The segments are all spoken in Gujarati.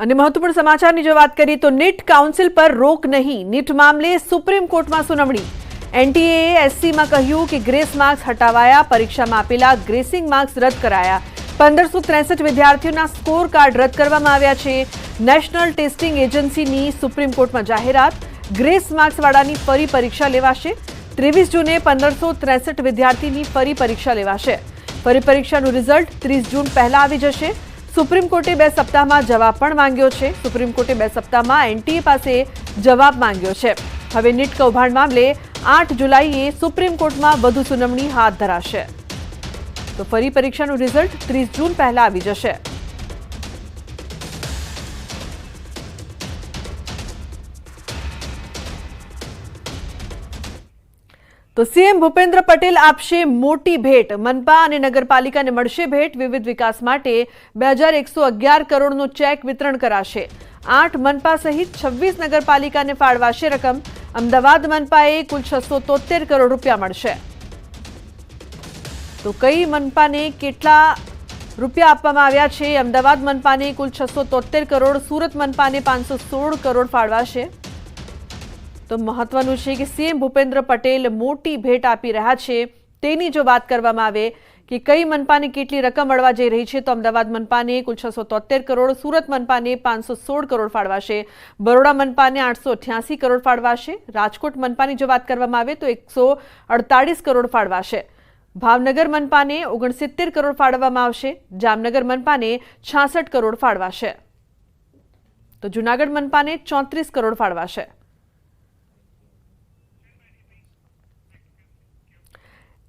અને મહત્વપૂર્ણ સમાચારની જો વાત કરીએ તો નીટ કાઉન્સિલ પર રોક નહીં, નીટ મામલે સુપ્રીમ કોર્ટમાં સુનાવણી। એનટીએએ એસસીમાં કહ્યું કે ગ્રેસ માર્ક્સ હટાવાયા, પરીક્ષામાં આપેલા ગ્રેસિંગ માર્ક્સ રદ કરાયા। 1563 વિદ્યાર્થીઓના સ્કોર કાર્ડ રદ કરવામાં આવ્યા છે। નેશનલ ટેસ્ટિંગ એજન્સીની સુપ્રીમ કોર્ટમાં જાહેરાત, ગ્રેસ માર્ક્સવાળાની ફરી પરીક્ષા લેવાશે। 23 જૂને 1563 વિદ્યાર્થીની ફરી પરીક્ષા લેવાશે। ફરી પરીક્ષાનું રિઝલ્ટ 30 જૂન પહેલા આવી જશે। સુપ્રીમ કોર્ટે 2 સપ્તાહમાં જવાબ પણ માંગ્યો છે। સુપ્રીમ કોર્ટે 2 સપ્તાહમાં એનટીએ પાસે જવાબ માંગ્યો છે। હવે નીટ કૌભાંડ મામલે 8 જુલાઈએ સુપ્રીમ કોર્ટમાં વધુ સુનાવણી હાથ ધરાશે। તો ફરી પરીક્ષાનું રિઝલ્ટ 30 જૂન પહેલા આવી જશે। તો સીએમ ભૂપેન્દ્ર પટેલ આપશે મોટી ભેટ, મનપા અને નગરપાલિકાને મળશે ભેટ। વિવિધ વિકાસ માટે 2111 કરોડનો ચેક વિતરણ કરાશે। 8 મનપા સહિત 26 નગરપાલિકાને ફાળવાશે રકમ। અમદાવાદ મનપાએ કુલ 673 કરોડ રૂપિયા મળશે। તો કઈ મનપાને કેટલા રૂપિયા આપવામાં આવ્યા છે? અમદાવાદ મનપાને કુલ 673 કરોડ, સુરત મનપાને 516 કરોડ ફાળવાશે। તો મહત્વનું છે કે સીએમ ભૂપેન્દ્ર પટેલ મોટી ભેટ આપી રહ્યા છે। તેની જો વાત કરવામાં આવે કે કઈ મનપાને કેટલી રકમ મળવા જઈ રહી છે, તો અમદાવાદ મનપાને કુલ 673 કરોડ, સુરત મનપાને 516 કરોડ ફાળવાશે, બરોડા મનપાને 888 કરોડ ફાળવાશે, રાજકોટ મનપાની જો વાત કરવામાં આવે તો 148 કરોડ ફાળવાશે, ભાવનગર મનપાને 69 કરોડ ફાળવવામાં આવશે, જામનગર મનપાને 66 કરોડ ફાળવાશે, તો જૂનાગઢ મનપાને 34 કરોડ ફાળવાશે।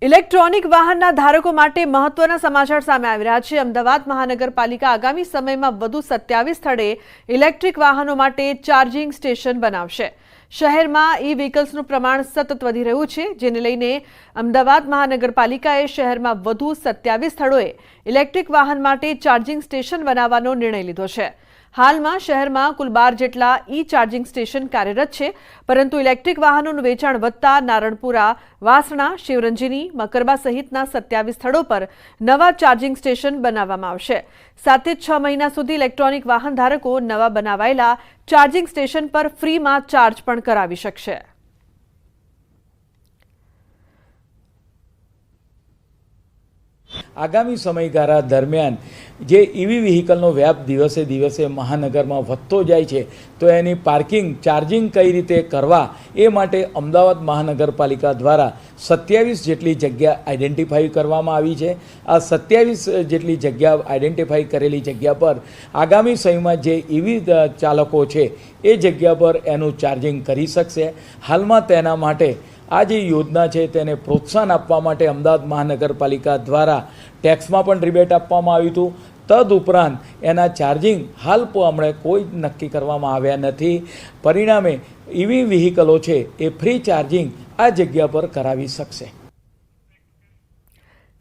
ઇલેક્ટ્રોનિક વાહનના ધારકો માટે મહત્વના સમાચાર સામે આવી રહ્યા છે। અમદાવાદ મહાનગરપાલિકા આગામી સમયમાં વધુ 27 સ્થળે ઇલેક્ટ્રિક વાહનો માટે ચાર્જિંગ સ્ટેશન બનાવશે। શહેરમાં ઈ વ્હીકલ્સનું પ્રમાણ સતત વધી રહ્યું છે, જેને લઈને અમદાવાદ મહાનગરપાલિકાએ શહેરમાં વધુ 27 સ્થળોએ ઇલેક્ટ્રિક વાહન માટે ચાર્જિંગ સ્ટેશન બનાવવાનો નિર્ણય લીધો છે। હાલમાં શહેરમાં કુલ 12 જેટલા ઈ ચાર્જિંગ સ્ટેશન કાર્યરત છે, પરંતુ ઇલેક્ટ્રિક વાહનોનું વેચાણ વધતા નારણપુરા, વાસણા, શિવરંજની, મકરબા સહિતના 27 સ્થળો પર નવા ચાર્જિંગ સ્ટેશન બનાવવામાં આવશે। સાથે 6 મહિના સુધી ઇલેક્ટ્રોનિક વાહન ધારકો નવા બનાવાયેલા ચાર્જિંગ સ્ટેશન પર ફ્રીમાં ચાર્જ પણ કરાવી શકશે। આગામી સમયગાળા દરમિયાન જે ઈવી વ્હીકલનો વ્યાપ દિવસે દિવસે મહાનગરમાં વધતો જાય છે, તો એની પાર્કિંગ, ચાર્જિંગ કઈ રીતે કરવા એ માટે અમદાવાદ મહાનગરપાલિકા દ્વારા 27 જેટલી જગ્યા આઈડેન્ટિફાઈ કરવામાં આવી છે। આ 27 જેટલી જગ્યા આઈડેન્ટિફાઈ કરેલી જગ્યા પર આગામી સમયમાં જે ઈવી ચાલકો છે એ જગ્યા પર એનું ચાર્જિંગ કરી શકશે। હાલમાં તેના માટે આ જે યોજના છે તેને પ્રોત્સાહન આપવા માટે અમદાવાદ મહાનગરપાલિકા દ્વારા ટેક્સમાં પણ રિબેટ આપવામાં આવ્યું હતું। તદુપરાંત એના ચાર્જિંગ હાલ હમણાં કોઈ નક્કી કરવામાં આવ્યા નથી। પરિણામે ઈવી વ્હીકલો છે એ ફ્રી ચાર્જિંગ આ જગ્યા પર કરાવી શકશે।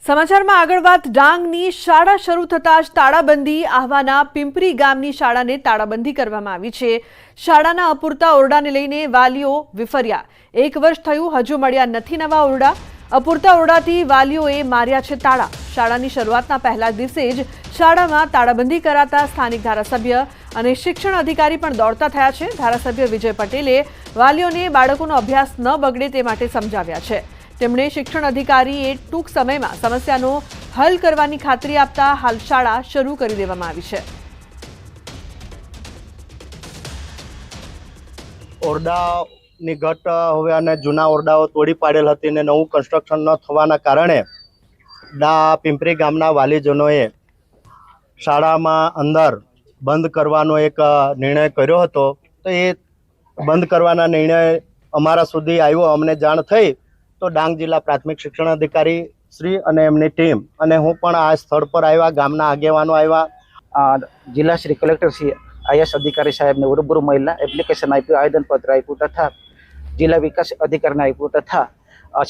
સમાચારમાં આગળ વાત ડાંગની શાળા શરૂ થતાં જ તાળાબંધી। આહવાના પિંપરી ગામની શાળાને તાળાબંધી કરવામાં આવી છે। શાળાના અપૂરતા ઓરડાને લઈને વાલીઓ વિફર્યા। 1 વર્ષ થયું, હજુ મળ્યા નથી નવા ઓરડા। અપૂરતા ઓરડાથી વાલીઓએ માર્યા છે તાળા। શાળાની શરૂઆતના પહેલા દિવસે જ શાળામાં તાળાબંધી કરાતા સ્થાનિક ધારાસભ્ય અને શિક્ષણ અધિકારી પણ દોડતા થયા છે। ધારાસભ્ય વિજય પટેલે વાલીઓને બાળકોનો અભ્યાસ ન બગડે તે માટે સમજાવ્યા છે। તેમણે શિક્ષણ અધિકારીએ ટૂંક સમયમાં સમસ્યાનો હલ કરવાની ખાતરી આપતા હાલ શાળા શરૂ કરી દેવામાં આવી છે। ઓરડાની ઘટ હવે અને જૂના ઓરડાઓ તોડી પાડેલ હતી અને નવું કન્સ્ટ્રક્શન ન થવાના કારણે પિંપરી ગામના વાલીજનોએ શાળામાં અંદર બંધ કરવાનો એક નિર્ણય કર્યો હતો। તો એ બંધ કરવાના નિર્ણય અમારા સુધી આવ્યો, અમને જાણ થઈ તો ડાંગ જિલ્લા પ્રાથમિક શિક્ષણ અધિકારી શ્રી અને એમની ટીમ અને હું પણ આ સ્થળ પર આવ્યા, ગામના આગેવાનો આવ્યા। જિલ્લા શ્રી કલેક્ટર શ્રી આઈએસ અધિકારી સાહેબને રૂબરૂ મળેલા, એપ્લિકેશન આપ્યું, આવેદનપત્ર આપ્યું તથા જિલ્લા વિકાસ અધિકારીને આપ્યું તથા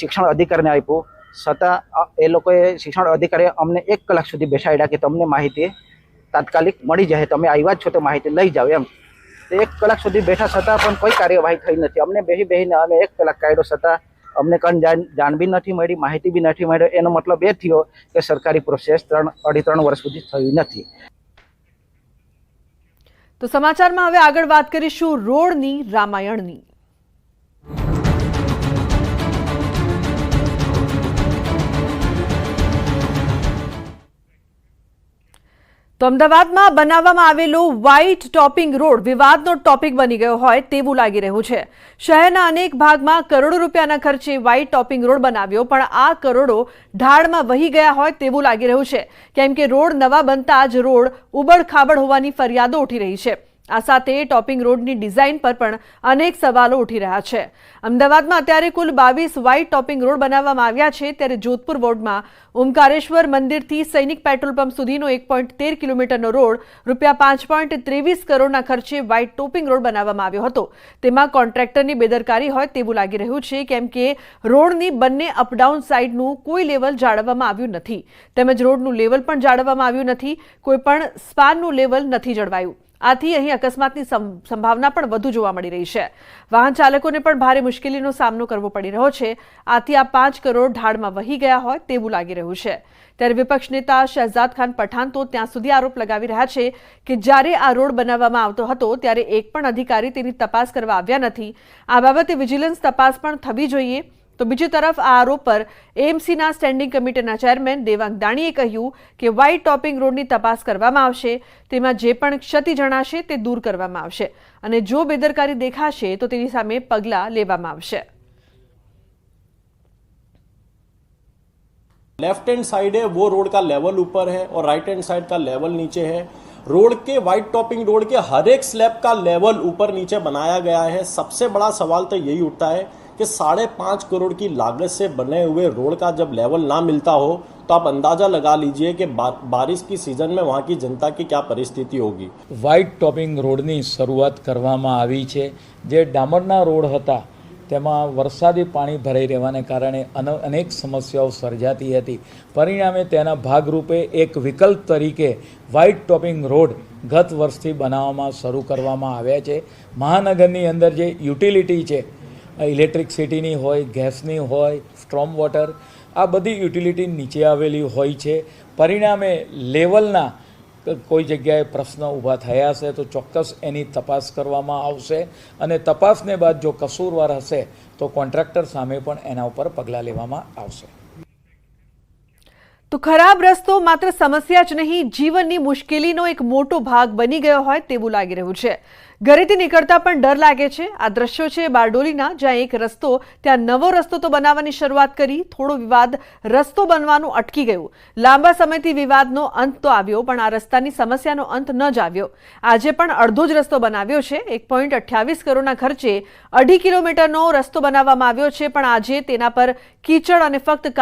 શિક્ષણ અધિકારીને આપ્યું। છતાં એ લોકોએ શિક્ષણ અધિકારીએ અમને 1 કલાક સુધી બેસાડ્યા કે તમને માહિતી તાત્કાલિક મળી જાય, તમે આવ્યા જ છો તો માહિતી લઈ જાઓ એમ। 1 કલાક સુધી બેઠા છતાં પણ કોઈ કાર્યવાહી થઈ નથી। અમને બેસીને અમે 1 કલાક કાઢ્યો છતાં અમને કંઈ જાણ બી નથી મળી, માહિતી બી નથી મળી। એનો મતલબ એ થયો કે સરકારી પ્રોસેસ 2.5-3 વર્ષ સુધી થઈ નથી। તો સમાચારમાં હવે આગળ વાત કરીશું રોડની રામાયણની। તો અમદાવાદમાં બનાવવામાં આવેલો વ્હાઇટ ટોપિંગ રોડ વિવાદનો ટોપિક બની ગયો હોય તેવું લાગી રહ્યું છે। શહેરના અનેક ભાગમાં કરોડો રૂપિયાના ખર્ચે વ્હાઇટ ટોપિંગ રોડ બનાવ્યો, પણ આ કરોડો ઢાળમાં વહી ગયા હોય તેવું લાગી રહ્યું છે, કેમ કે રોડ નવા બનતા જ રોડ ઉબડ-ખાબડ હોવાની ફરિયાદો ઉઠી રહી છે। આ સાથે ટોપિંગ રોડની ડિઝાઇન પર પણ અનેક સવાલો ઉઠી રહ્યા છે। અમદાવાદમાં અત્યારે કુલ 22 વ્હાઇટ ટોપિંગ રોડ બનાવવામાં આવ્યા છે, ત્યારે જોધપુર વોર્ડમાં ઓમકારેશ્વર મંદિરથી સૈનિક પેટ્રોલ પંપ સુધીનો 1.13 કિલોમીટરનો રોડ રૂપિયા 5.23 કરોડના ખર્ચે વ્હાઇટ ટોપિંગ રોડ બનાવવામાં આવ્યો હતો। તેમાં કોન્ટ્રાક્ટરની બેદરકારી હોય તેવું લાગી રહ્યું છે, કેમ કે રોડની બંને અપડાઉન સાઇડનું કોઈ લેવલ જાળવવામાં આવ્યું નથી, તેમજ રોડનું લેવલ પણ જાળવવામાં આવ્યું નથી, કોઈ પણ સ્પાનનું લેવલ નથી જળવાયું। આથી અહીં અકસ્માતની સંભાવના પણ વધુ જોવા મળી રહી છે। વાહન ચાલકોને પણ ભારે મુશ્કેલીનો સામનો કરવો પડી રહ્યો છે। આથી આ 5 કરોડ ઢાળમાં વહી ગયા હોય તેવું લાગી રહ્યું છે। ત્યારે વિપક્ષ નેતા શહેજાદ ખાન પઠાણ તો ત્યાં સુધી આરોપ લગાવી રહ્યા છે કે જ્યારે આ રોડ બનાવવામાં આવતો હતો ત્યારે એક પણ અધિકારી તેની તપાસ કરવા આવ્યા નથી। આ બાબતે વિજિલન્સ તપાસ પણ થવી જોઈએ। તો બીજી તરફ આ આરોપ પર એએમસીના સ્ટેન્ડિંગ કમિટીના ચેરમેન દેવાંગ દાણીએ કહ્યું કે વ્હાઇટ ટોપિંગ રોડની તપાસ કરવામાં આવશે, તેમાં જે પણ ક્ષતિ જણાશે તે દૂર કરવામાં આવશે, અને જો બેદરકારી દેખાશે તો તેની સામે પગલાં લેવામાં આવશે। लेफ्ट हैंड साइड है वो रोड का लेवल ऊपर है और राइट हैंड साइड का लेवल नीचे है। रोड के व्हाइट टॉपिंग रोड के हर एक स्लैब का लेवल ऊपर नीचे बनाया गया है। सबसे बड़ा सवाल तो यही उठता है कि 5.5 करोड़ की लागत से बने हुए रोड का जब लेवल ना मिलता हो तो आप अंदाजा लगा लीजिए कि बारिश की सीजन में वहाँ की जनता की क्या परिस्थिति होगी। વ્હાઇટ ટોપિંગ રોડની શરૂઆત કરવામાં આવી છે। જે ડામરના રોડ હતા તેમાં વરસાદી પાણી ભરાઈ રહેવાને કારણે અનેક સમસ્યાઓ સર્જાતી હતી। પરિણામે તેના ભાગરૂપે એક વિકલ્પ તરીકે વ્હાઇટ ટોપિંગ રોડ ગત વર્ષથી બનાવવામાં શરૂ કરવામાં આવ્યા છે। મહાનગરની અંદર જે યુટિલિટી છે, ઇલેક્ટ્રિસિટીની હોય, ગેસની હોય, સ્ટ્રોમ વોટર, આ બધી યુટિલિટી નીચે આવેલી હોય છે। પરિણામે લેવલના કોઈ જગ્યાએ પ્રશ્ન ઊભા થયા હશે તો ચોક્કસ એની તપાસ કરવામાં આવશે, અને તપાસને બાદ જો કસૂરવાર હશે તો કોન્ટ્રાક્ટર સામે પણ એના ઉપર પગલાં લેવામાં આવશે। તો ખરાબ રસ્તો માત્ર સમસ્યા જ નહીં, જીવનની મુશ્કેલીનો એક મોટો ભાગ બની ગયો હોય તેવું લાગી રહ્યું છે। ઘરેથી નીકળતા પણ ડર લાગે છે। આ દ્રશ્યો છે બારડોલીના, જ્યાં એક રસ્તો ત્યાં નવો રસ્તો તો બનાવવાની શરૂઆત કરી, થોડો વિવાદ રસ્તો બનવાનું અટકી ગયું। લાંબા સમયથી વિવાદનો અંત તો આવ્યો, પણ આ રસ્તાની સમસ્યાનો અંત ન જ આવ્યો। આજે પણ અડધો જ રસ્તો બનાવ્યો છે। 1.28 કરોડના ખર્ચે 2.5 કિલોમીટરનો રસ્તો બનાવવામાં આવ્યો છે, પણ આજે તેના પર કીચડ અને ફક્ત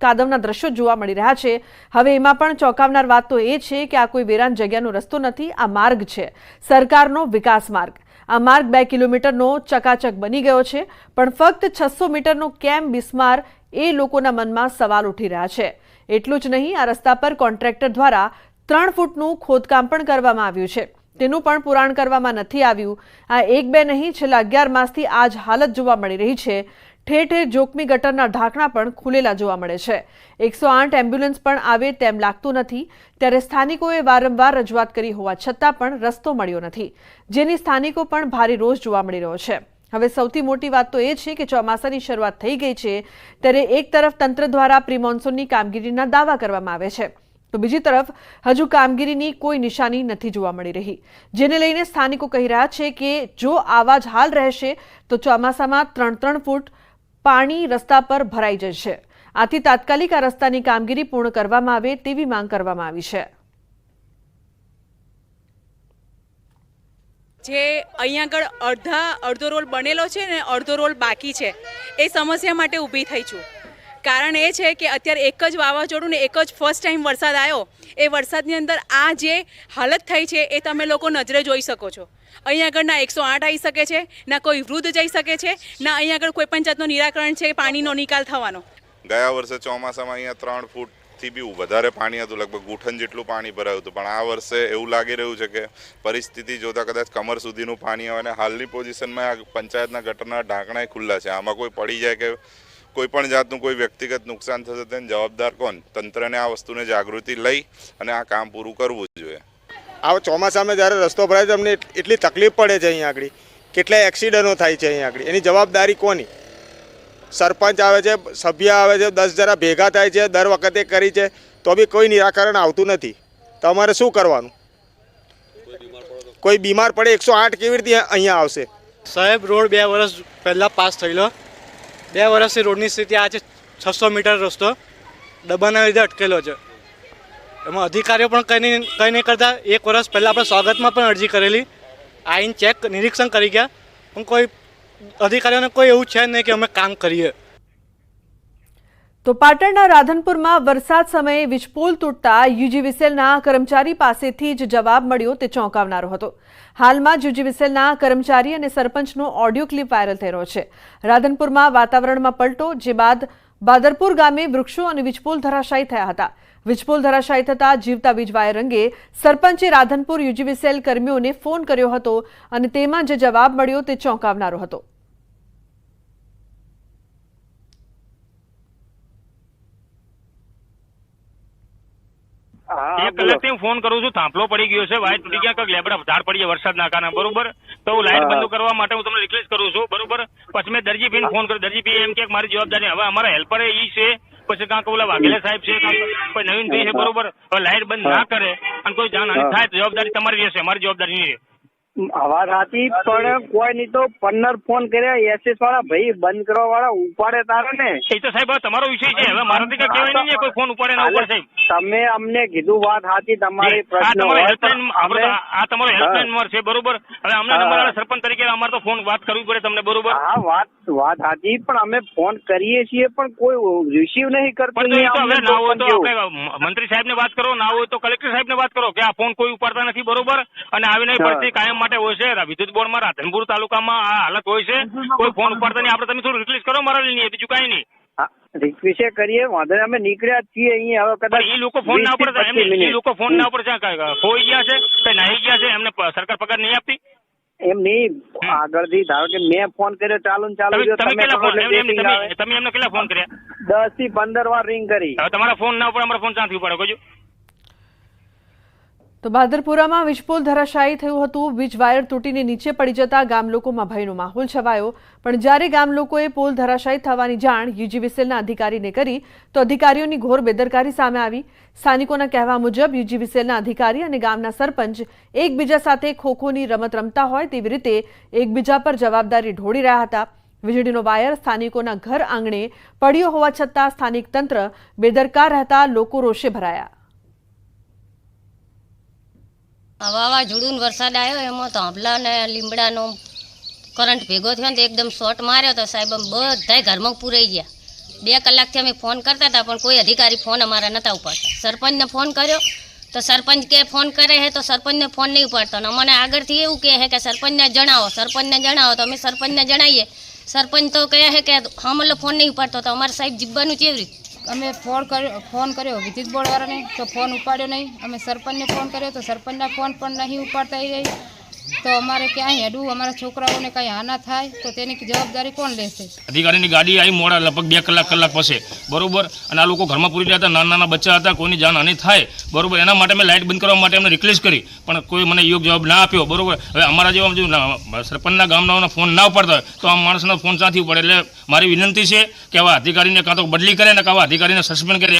કાદવના દ્રશ્યો જોવા મળી રહ્યા છે। હવે એમાં પણ ચોંકાવનાર વાત તો એ છે કે આ કોઈ વેરાન જગ્યાનો રસ્તો નથી, આ માર્ગ છે, સરકારનો વિકાસ માર્ગ। આ માર્ગ 2 કિલોમીટરનો ચકાચક બની ગયો છે, પણ ફક્ત 600 મીટરનો કેમ બિસ્માર એ લોકોના મનમાં સવાલ ઉઠી રહ્યા છે। એટલું જ નહીં, આ રસ્તા પર કોન્ટ્રાક્ટર દ્વારા 3 ફૂટનું ખોદકામ પણ કરવામાં આવ્યું છે, તેનું પણ પુરાણ કરવામાં નથી આવ્યું। આ 1-2 નહીં, છેલ્લા 11 માસથી આ જ હાલત જોવા મળી રહી છે। ઠેર ઠેર જોખમી ગટરના ઢાંકણા પણ ખુલેલા જોવા મળે છે। 108 એમ્બ્યુલન્સ પણ આવે તેમ લાગતું નથી। ત્યારે સ્થાનિકોએ વારંવાર રજૂઆત કરી હોવા છતાં પણ રસ્તો મળ્યો નથી, જેની સ્થાનિકો પણ ભારે રોષ જોવા મળી રહ્યો છે। હવે સૌથી મોટી વાત તો એ છે કે ચોમાસાની શરૂઆત થઈ ગઈ છે, ત્યારે એક તરફ તંત્ર દ્વારા પ્રી મોન્સૂનની કામગીરીના દાવા કરવામાં આવે છે, તો બીજી તરફ હજુ કામગીરીની કોઈ નિશાની નથી જોવા મળી રહી, જેને લઈને સ્થાનિકો કહી રહ્યા છે કે જો આવા જ હાલ રહેશે તો ચોમાસામાં 3-3 ફૂટ પાણી રસ્તા પર ભરાઈ જશે। આથી તાત્કાલિક આ રસ્તાની કામગીરી પૂર્ણ કરવામાં આવે તેવી માંગ કરવામાં આવી છે। જે અહીંયા આગળ અડધો રોડ બનેલો છે ને અડધો રોડ બાકી છે, એ સમસ્યા માટે ઊભી થઈ છું। કારણ એ છે કે અત્યારે એક જ વાવાઝોડું ને એક જ ફર્સ્ટ ટાઈમ વરસાદ આવ્યો, એ વરસાદની અંદર આ જે હાલત થઈ છે એ તમે લોકો નજરે જોઈ શકો છો। અહીંયા આગળ ના 108 આવી શકે છે, ના કોઈ વૃદ્ધ જઈ શકે છે, ના અહીંયા આગળ કોઈ પણ જાતનું નિરાકરણ છે પાણીનો નિકાલ થવાનો। ગયા વર્ષે ચોમાસામાં અહીંયા 3 ફૂટથી બી વધારે પાણી હતું, લગભગ ગુઠન જેટલું પાણી ભરાયું હતું, પણ આ વર્ષે એવું લાગી રહ્યું છે કે પરિસ્થિતિ જોતા કદાચ કમર સુધીનું પાણી આવે, અને હાલની પોઝિશનમાં પંચાયતના ગટરના ઢાંકણા ખુલ્લા છે। આમાં કોઈ પડી જાય કે કોઈ પણ જાતનું કોઈ વ્યક્તિગત નુકસાન થશે તેને જવાબદાર કોણ? તંત્રને આ વસ્તુને જાગૃતિ લઈ અને આ કામ પૂરું કરવું જોઈએ। આ ચોમાસામાં જ્યારે રસ્તો ભરાય છે અમને એટલી તકલીફ પડે છે અહીંયા આગળ, કેટલા એક્સિડન્ટો થાય છે અહીંયા આગળ, એની જવાબદારી કોની? સરપંચ આવે છે, સભ્ય આવે છે, 10 જણા ભેગા થાય છે, દર વખતે કરી છે તો બી કોઈ નિરાકરણ આવતું નથી. તો અમારે શું કરવાનું? કોઈ બીમાર પડે 108 કેવી રીતે અહીંયા આવશે? સાહેબ, રોડ 2 વર્ષ પહેલાં પાસ થયેલો. 2 વર્ષથી રોડની સ્થિતિ આ છે. 600 મીટર રસ્તો દબાણના લીધે અટકેલો છે. એમાં અધિકારીઓ પણ કંઈ નહીં કરતા. 1 વર્ષ પહેલાં આપણે સ્વાગતમાં પણ અરજી કરેલી, આવીને ચેક નિરીક્ષણ કરી ગયા, પણ કોઈ અધિકારીઓને કોઈ એવું છે નહીં કે અમે કામ કરીએ. તો પાટણના રાધનપુરમાં વરસાદ સમયે વીજપોલ તૂટતા યુજીવીસીએલના કર્મચારી પાસેથી જ જવાબ મળ્યો તે ચોંકાવનારો હતો. હાલમાં યુજીવીસીએલના કર્મચારી અને સરપંચનો ઓડિયો ક્લિપ વાયરલ થઈ રહ્યો છે. રાધનપુરમાં વાતાવરણમાં પલટો, જે બાદ બાદરપુર ગામે વૃક્ષો અને વીજપોલ ધરાશાયી થયા હતા. વીજપોલ ધરાશાયી થતા જીવતા વીજ વાયર અંગે સરપંચે રાધનપુર યુજીવીસીએલ કર્મીઓને ફોન કર્યો હતો અને તેમાં જે જવાબ મળ્યો તે ચોંકાવનારો હતો. એક કલાકથી હું ફોન કરું છું, થાંભલો પડી ગયો છે, વાયર તૂટી ગયા, કંઈક લેબડા ઝાડ પડી ગયા વરસાદના કારણે, બરોબર? તો હું લાઇટ બંધ કરવા માટે હું તમને રિક્વેસ્ટ કરું છું, બરોબર? પછી મેં દરજીભાઈને ફોન કર્યો, દરજીભાઈ એમ કે મારી જવાબદારી, હવે અમારા હેલ્પર ઈ છે, પછી કાંક ઓલા વાઘેલા સાહેબ છે, કાંક કોઈ નવીન ભાઈ છે, બરોબર? હવે લાઇટ બંધ ના કરે અને કોઈ જાનહાની થાય તો જવાબદારી તમારી રહેશે, અમારી જવાબદારી નહીં રહે. વાત સાચી, પણ કોઈ નહીં તો 15 ફોન કર્યા, એસએસ વાળા ભાઈ બંધ કરવા વાળા ઉપાડે તારે ને. એ તો સાહેબ તમારો વિષય છે, હવે મારાથી કઈ કહેવાય નહીં, કોઈ ફોન ઉપાડે ના ઉપાડે સાહેબ. તમે અમને કીધું, વાત સાચી તમારી. આ તમારો હેલ્પલાઇન નંબર છે, બરોબર? હવે અમને નંબર સરપંચ તરીકે અમારે તો ફોન વાત કરવી પડે તમને, બરોબર? હા, વાત સાચી, પણ અમે ફોન કરીએ છીએ પણ કોઈ રિસીવ નહીં કરતું. હવે ના હોય તો આપણે મંત્રી સાહેબ ને વાત કરો, ના હોય તો કલેક્ટર સાહેબ ને વાત કરો કે આ ફોન કોઈ ઉપાડતા નથી, બરોબર? અને આવી નહીં પરિસ્થિતિ કાયમ માટે હોય છે. વિદ્યુત બોર્ડમાં રાધનપુર તાલુકામાં આ હાલત હોય છે, કોઈ ફોન ઉપાડતા નહીં. આપણે તમે થોડું રિક્વેસ્ટ કરો મારા લઈને, બીજું કાંઈ નહીં. રિક્વેસ્ટ કરીએ, વાંધો નહીં, અમે નીકળ્યા છીએ અહીંયા. હવે કદાચ એ લોકો ફોન ના ઉપર એ લોકો ફોન ના ઉપર ખોઈ ગયા છે, કઈ નાહી ગયા છે, એમને સરકાર પગાર નહીં આપતી. એમ નહીં, આગળથી ધારો કે મેં ફોન કર્યો, ચાલુ તમે એમને કેટલા ફોન કર્યા? 10 થી 15 વાર રિંગ કરી. હવે તમારા ફોન ના ઉપર અમારા ફોન ક્યાંથી ઉપાડે કહેજો? તો બાદરપુરામાં વીજપોલ ધરાશાયી થયું હતું. વીજ વાયર તૂટીને નીચે પડી જતા ગામ લોકોમાં ભયનો માહોલ છવાયો. પણ જ્યારે ગામ લોકોએ પોલ ધરાશાયી થવાની જાણ યુજીવીસીએલના અધિકારીને કરી તો અધિકારીઓની ઘોર બેદરકારી સામે આવી. સ્થાનિકોના કહેવા મુજબ યુજીવીસીએલના અધિકારી અને ગામના સરપંચ એકબીજા સાથે ખોખોની રમત રમતા હોય તેવી રીતે એકબીજા પર જવાબદારી ઢોળી રહ્યા હતા. વીજળીનો વાયર સ્થાનિકોના ઘર આંગણે પડ્યો હોવા છતાં સ્થાનિક તંત્ર બેદરકાર રહેતા લોકો રોષે ભરાયા. વાવાઝોડું વરસાદ આવ્યો, એમાં થાંભલા ને લીમડાનો કરંટ ભેગો થયો ને એકદમ શોર્ટ માર્યો તો સાહેબ બધાય ઘરમાં પૂરાઈ ગયા. 2 કલાકથી અમે ફોન કરતા હતા પણ કોઈ અધિકારી ફોન અમારા નહોતા ઉપાડતા. સરપંચને ફોન કર્યો તો સરપંચ કે ફોન કરે છે તો સરપંચને ફોન નહીં ઉપાડતો. અને અમને આગળથી એવું કહે કે સરપંચને જણાવો તો અમે સરપંચને જણાવીએ. સરપંચ તો કહે છે કે હા મતલબ ફોન નહીં ઉપાડતો. તો અમારે સાહેબ જીવવાનું કેવી રીતે? અમે ફોન કર્યો વિદ્યુત બોર્ડ વાળાને તો ફોન ઉપાડ્યો નહીં. અમે સરપંચને ફોન કર્યો તો સરપંચના ફોન પણ નહીં ઉપાડતા રહી. તો અમારે ક્યાં હેડવું, અમારા છોકરાઓને કાંઈ હાના થાય તો તેની જવાબદારી કોણ લેશે? અધિકારીની ગાડી આવી મોડા લગભગ 2 કલાક પછી, બરોબર? અને આ લોકો ઘરમાં પૂરી રહ્યા હતા, નાના બચ્ચા હતા, કોઈની જાનહાની થાય, બરોબર? એના માટે મેં લાઇટ બંધ કરવા માટે એમને રિક્વેસ્ટ કરી પણ કોઈ મને યોગ્ય જવાબ ના આપ્યો, બરોબર? હવે અમારા જેવા સરપંચના ગામના ફોન ના ઉપાડતા હોય તો આ માણસનો ફોન ક્યાંથી પડે? એટલે મારી વિનંતી છે કે આવા અધિકારીને કાં તો બદલી કરે ને કાં અધિકારીને સસ્પેન્ડ કરે.